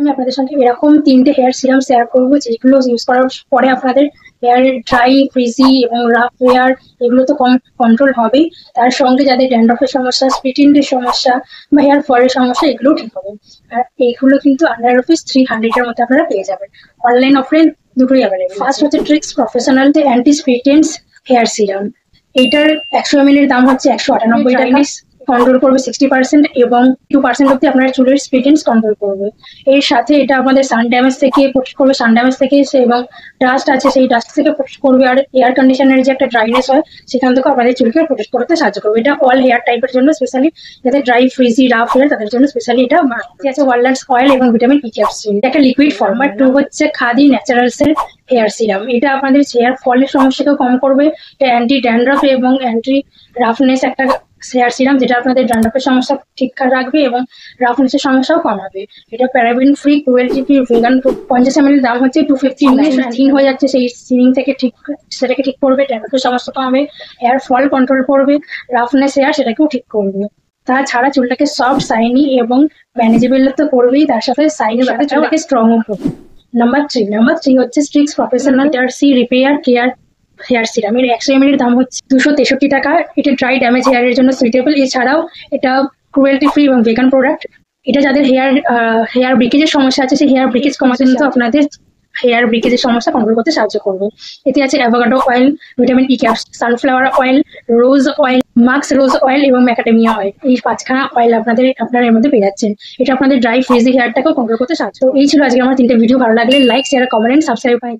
আমি আপনাদের সঙ্গে এরকম 3টে হেয়ার সিরাম শেয়ার করবো যেগুলো ইউজ করার পরে আপনাদের হেয়ার ড্রাই, ফ্রিজি এবং রাফ হেয়ার এগুলো তো কন্ট্রোল হবেই। তার সঙ্গে যাদের ড্যান্ড্রফের সমস্যা, স্প্লিট এন্ডের সমস্যা বা হেয়ার ফলের সমস্যা এগুলো ঠিক হবে। আর এইগুলো কিন্তু আন্ডার ₹300 এর মধ্যে আপনারা পেয়ে যাবেন। অনলাইন অফলাইন দুটোই অ্যাভেলেবল। ফার্স্ট হচ্ছে Streax professional anti split ends hair serum. এইটার 100 ml এর দাম হচ্ছে 198 টাকা। কন্ট্রোল করবে 60% এবং 2% অব্দি আপনার চুলের স্প্লিট এন্ডস কন্ট্রোল করবে। এর সাথে এটা আমাদের সান ড্যামেজ থেকে প্রোটেক্ট করবে, সান ড্যামেজ থেকে এবং ডাস্ট আছে সেই ডাস্ট থেকে প্রোটেক্ট করবে। আর এয়ার কন্ডিশনের যে একটা ড্রাইনেস হয় সেখান থেকে আপনাদের চুলকে প্রোটেক্ট করতে সাহায্য করবে। এটা অল হেয়ার টাইপের জন্য, স্পেশালি যাদের ড্রাই, ফ্রিজি, রাফ হেয়ার তাদের জন্য স্পেশালি এটা আছে। ওয়ালনাটস অয়েল এবং ভিটামিন ই ক্যাপসুল, একটা লিকুইড ফর্ম। আর 2 হচ্ছে খাদি ন্যাচারালস এর হেয়ার সিরাম। এটা আপনাদের হেয়ার ফলের সমস্যাকে কম করবে। এটা অ্যান্টি ড্যান্ড্রফ এবং অ্যান্টি রাফনেস একটা হেয়ার সিরাম, যেটা আপনাদের ড্যান্ড্রফের সমস্যা ঠিক রাখবে এবং রাফনেসের সমস্যাও কমাবে। এটা paraben free, cruelty free, vegan. 50 ml দাম হচ্ছে 250। থিন হয়ে যাচ্ছে সেই সিলিং থেকে সেটাকে ঠিক করবে, ড্যান্ড্রফের সমস্যা কমাবে, হেয়ার ফল কন্ট্রোল করবে, রাফনেস হেয়ার সেটাকেও ঠিক করবে। তাছাড়া চুলটাকে সফট, শাইনি এবং ম্যানেজেবল তো করবেই, তার সাথে সাইনের সাথে চুলটাকে স্ট্রংও করবে। নাম্বার 3 হচ্ছে Streax professional C repair care hair serum. এর 100 ml এর দাম হচ্ছে 263 টাকা। এটা ড্রাই ড্যামেজ হেয়ারের জন্য সুইটেবল। এছাড়াও এটা ক্রুয়েলটি ফ্রি এবং ভেগান প্রোডাক্ট। এটা যাদের হেয়ার ব্রিকেজের সমস্যা আছে সেই হেয়ার ব্রিকেজ কমাতে কিন্তু আপনাদের হেয়ার ব্রিকেজের সমস্যা কন্ট্রোল করতে সাহায্য করবে। এতে আছে avocado oil, vitamin E capsule, sunflower oil, rose oil, মাক্স রোজ অয়েল এবং ম্যাকাডেমিয়া অয়েল। এই 5খানা অয়েল আপনারা এর মধ্যে পেয়ে যাচ্ছেন। এটা আপনাদের ড্রাই, ফ্রিজি হেয়ারটাকেও কন্ট্রোল করতে সাহায্য। এই ছিল আজকে আমার 3টে ভিডিও। ভালো লাগলে লাইক, শেয়ার, কমেন্ট, সাবস্ক্রাইব করে